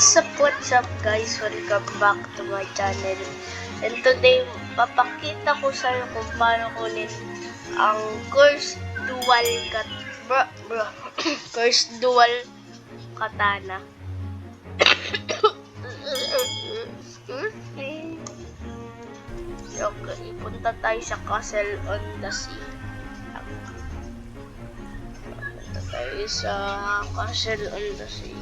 What's up guys? Welcome back to my channel. And today, papakita ko sa iyo kung paano kunin ang Cursed Dual Cursed Dual Katana. Excuse me. Okay, punta tayo sa Castle on the Sea. Punta tayo sa Castle on the Sea.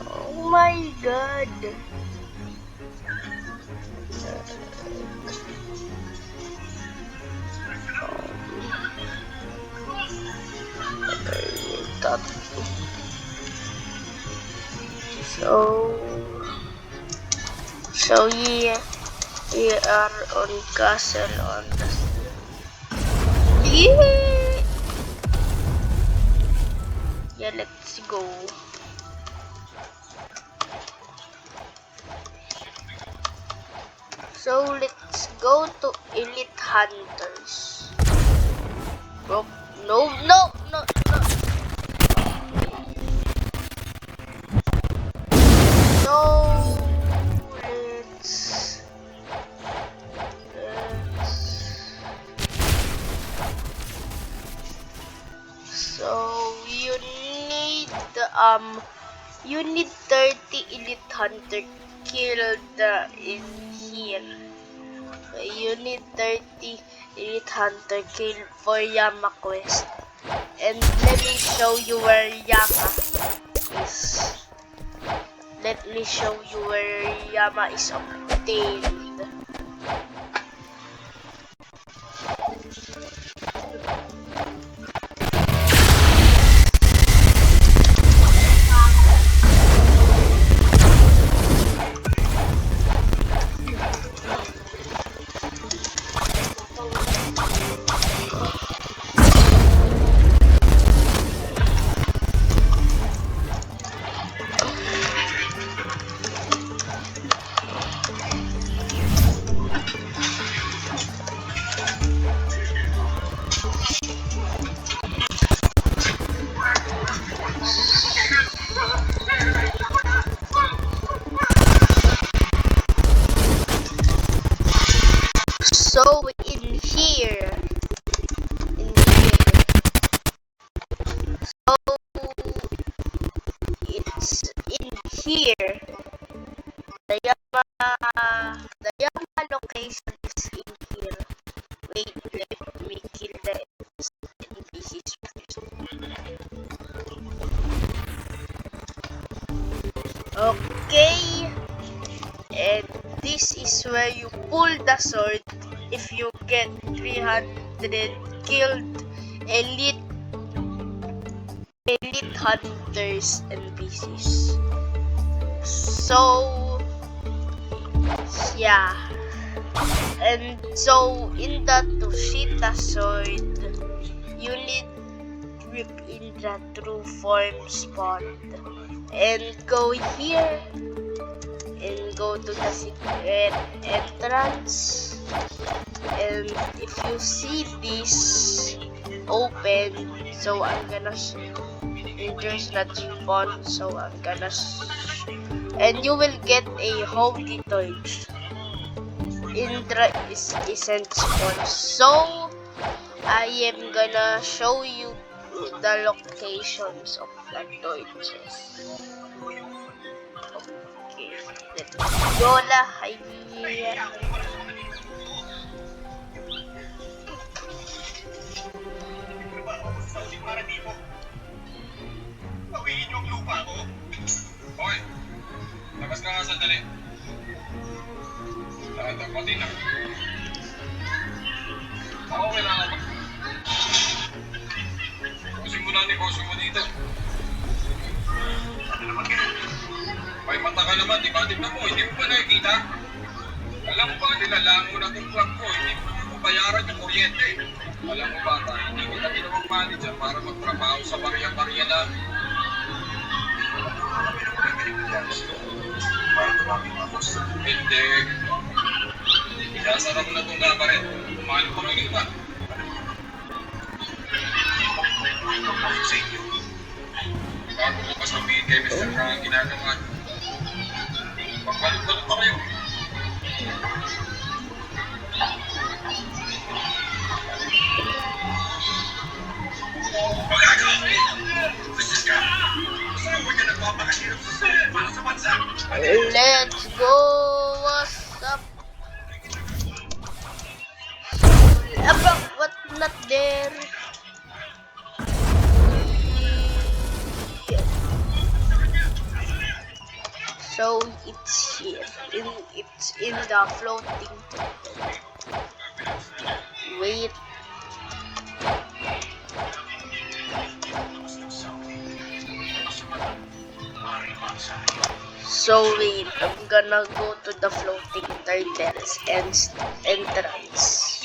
Oh my god. So yeah, we are on Castle on the Sea. Yeah, let's go. So let's go to Elite Hunters. Oh, no. So you need 30 Elite Hunter killed in here. You need 30 Elite Hunter killed for Yama quest. And let me show you where Yama is. Let me show you where Yama is obtained. So in here, so it's in here. The Yama location is in here. Wait, let me kill the NPCs first. Okay, and this is where you pull the sword if you get 300 killed elite hunters NPCs. So yeah, and so in the Tushita sword you need grip in the true form spot and go here and go to the secret entrance. And if you see this open, so I'm gonna there's not spawn, so I'm gonna and you will get a holy torch. Indra isn't spawn, so I am gonna show you the locations of the torches. Okay, let's go lah. Pawingin yung lupa ko. Hoy, labas ka nga sandali. Tatapatin na. Ako kailangan mag... Kusin mo na ang negosyo mo dito. Ano naman ka? May mata ka naman, di ba? Tignan mo, hindi mo ba nakikita? Alam mo ba, nilalaan mo na itong plug ko, hindi mo bayaran yung kuryente. Alam mo ba, hindi kita ginawang manager para magtrabaho sa barya-barya na. Hindi. Pinasara mo na itong gabaret. Umano ko rin iba. Sa inyo. Bago ko pa sabihin kay Mr. Frank ang ginagawa niyo. Pagbalot-balot pa kayo. Let's go! What's up? What? Not there. So it's here. It's in the floating. Wait. So wait, I'm gonna go to the floating turtles and entrance.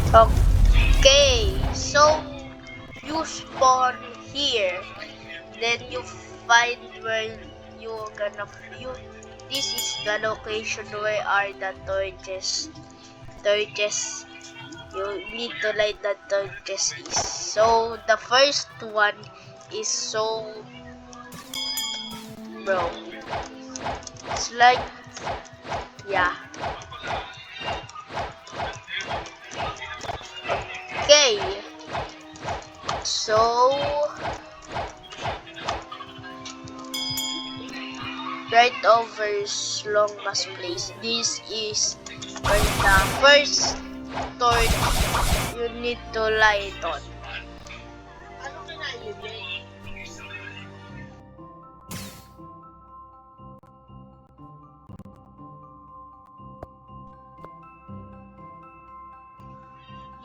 Okay, so you spawn here, then you find where you're gonna this is the location where are the torches. You need to light the torches is. So the first one is so bro. It's like yeah. Okay, so right over Longmas Place. This is where the first torch you need to light on.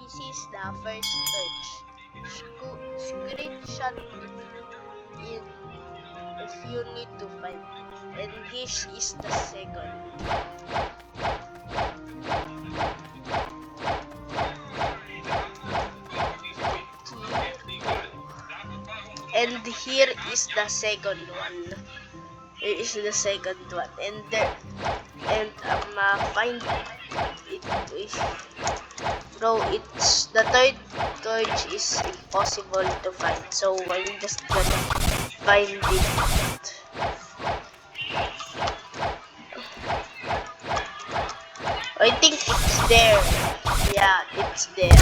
This is the first torch. Screenshot it if you need to find it. And this is the second. And here is the second one. Here is the second one. And find it is. Bro, it's the third torch is impossible to find, so I'm just gonna find it. I think it's there. Yeah, it's there.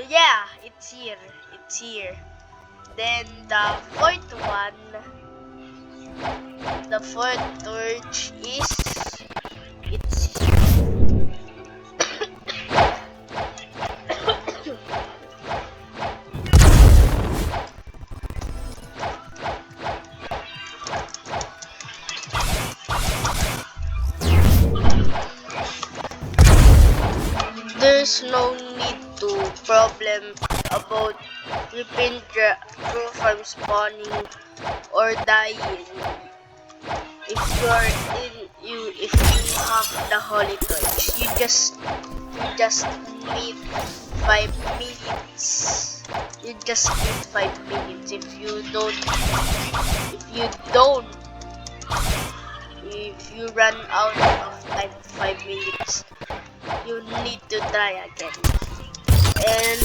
Yeah, it's here. It's here. Then the fourth one, the fourth torch is it's there's no need to problem about creeping through from spawning or dying if you have the holy torch. You just need 5 minutes. You just need 5 minutes. If you run out of time 5 minutes, you need to try again. And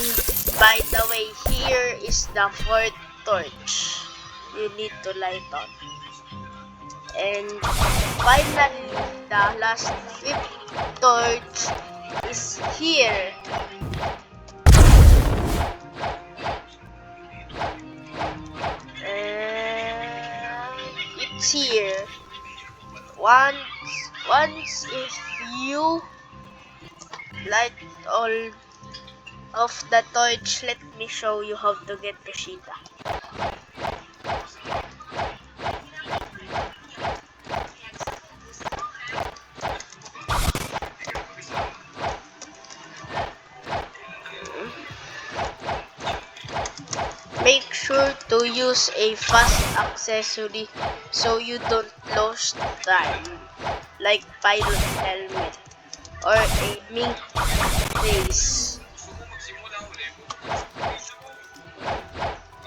by the way, here is the fourth torch you need to light on. And finally, the last fifth torch is here. And it's here. Once if you light all of the torch, let me show you how to get to Sheeta. sure to use a fast accessory so you don't lose time, like pilot helmet or a mink face. Gusto mo magsimula ulit? Gusto mo?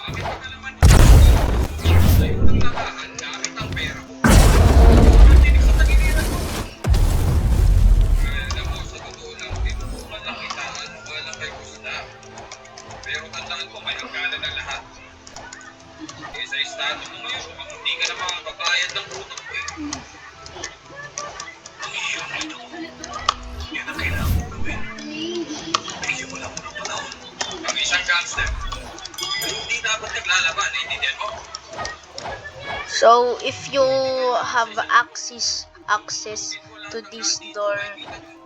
Bakit ka naman tayo ng labahan gamit ang pera ko? Natinig sa tagiliran mo. Alam mo, sa totoo lang, tinutukan lang kita ano ba lang kay Gusta. Pero tandaan ko, may hangganan ng lahat. Eh, sa estado mo ngayon, mukhang hindi ka na makakabayad ng utang ko eh. Ang iyo nito, yan ang kailangan mo gawin. Bigyan mo lang mo ng panahon. Ang isang gangster, hindi dapat naglalaban, naiintindihan mo? So if you have access to this door,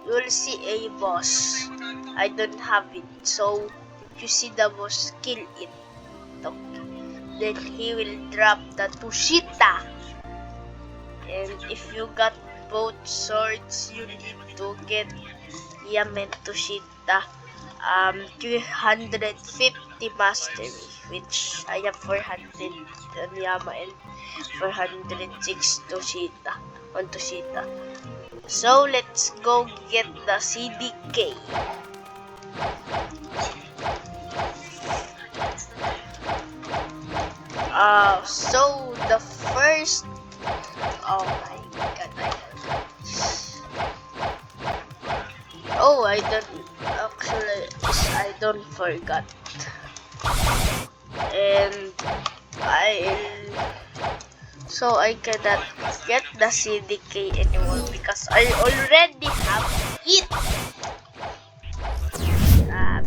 you'll see a boss. I don't have it, so if you see the boss, kill it. Okay. Then he will drop the Tushita. And if you got both swords, you need to get Yamen Tushita 350 mastery, which I have 400 on Yama and 406 Tushita on Tushita. So let's go get the CDK. So the first, oh my god, I don't forgot, and so I cannot get the CDK anymore because I already have it.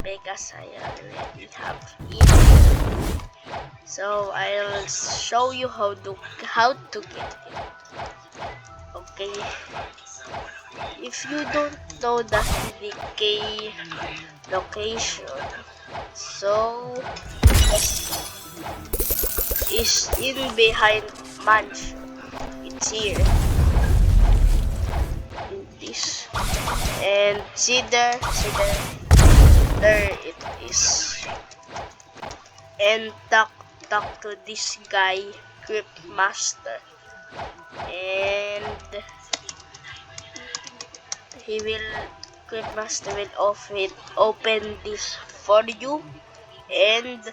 Because I already have it. So I'll show you how to get it. Okay. If you don't know the CDK location, so it's in behind mansion. It's here. In this. And see there. There it is. And talk to this guy, Crypt Master, and Crypt Master will open this for you, and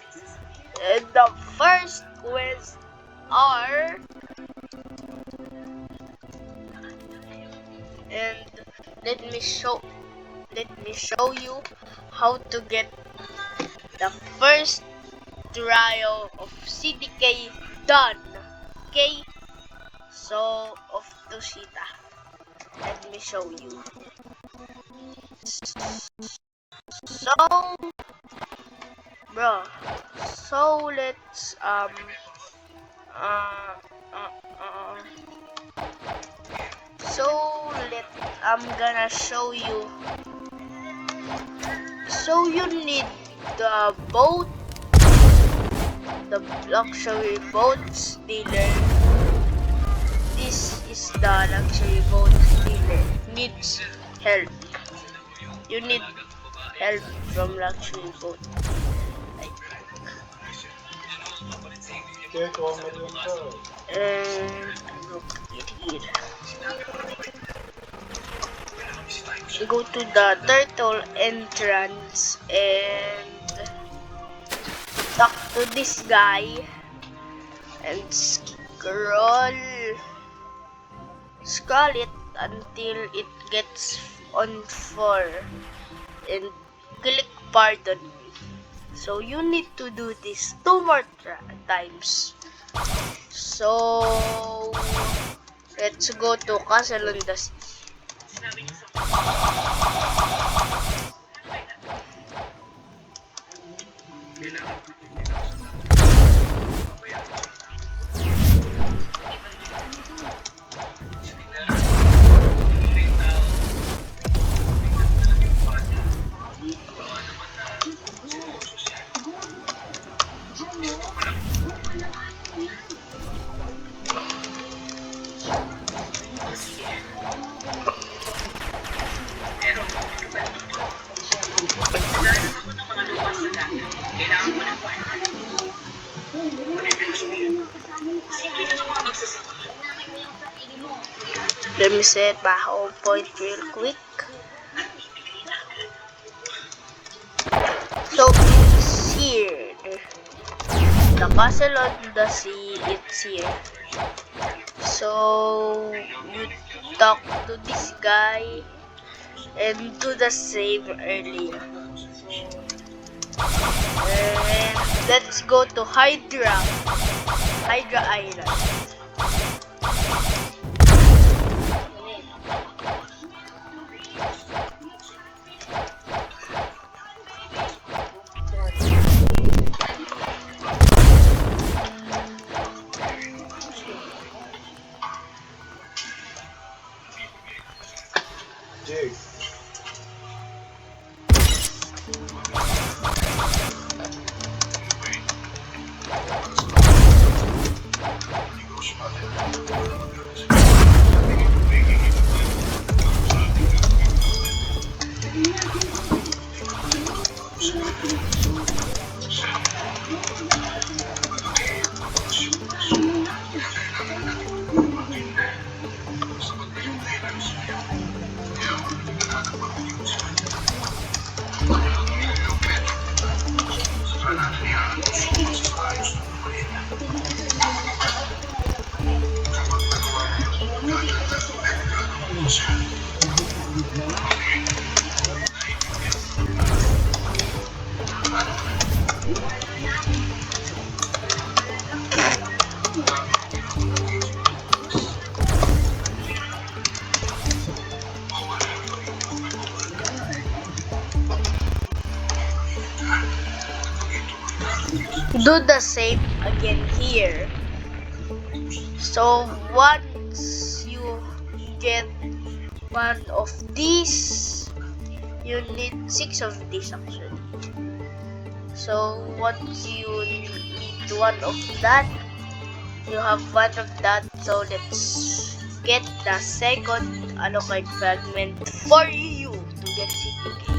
the first quest are, and let me show you how to get the first trial of CDK done. Okay, so of Tushita, let me show you. So let's I'm gonna show you. So you need the boat, the luxury boat dealer. This is the luxury boat dealer. Needs help. You need help from luxury boat. Look it here. You go to the turtle entrance and talk to this guy and scroll it until it gets on 4 and click pardon me. So you need to do this 2 more times. So let's go to Casalunda City. Let me set my home point real quick. So it's here. The castle on the sea, it's here. So you talk to this guy and do the same earlier. And let's go to Hydra Island. Do the same again here. So once you get one of these, you need 6 of these actually. So once you need one of that, you have one of that. So let's get the second Alucard fragment for you to get CTK.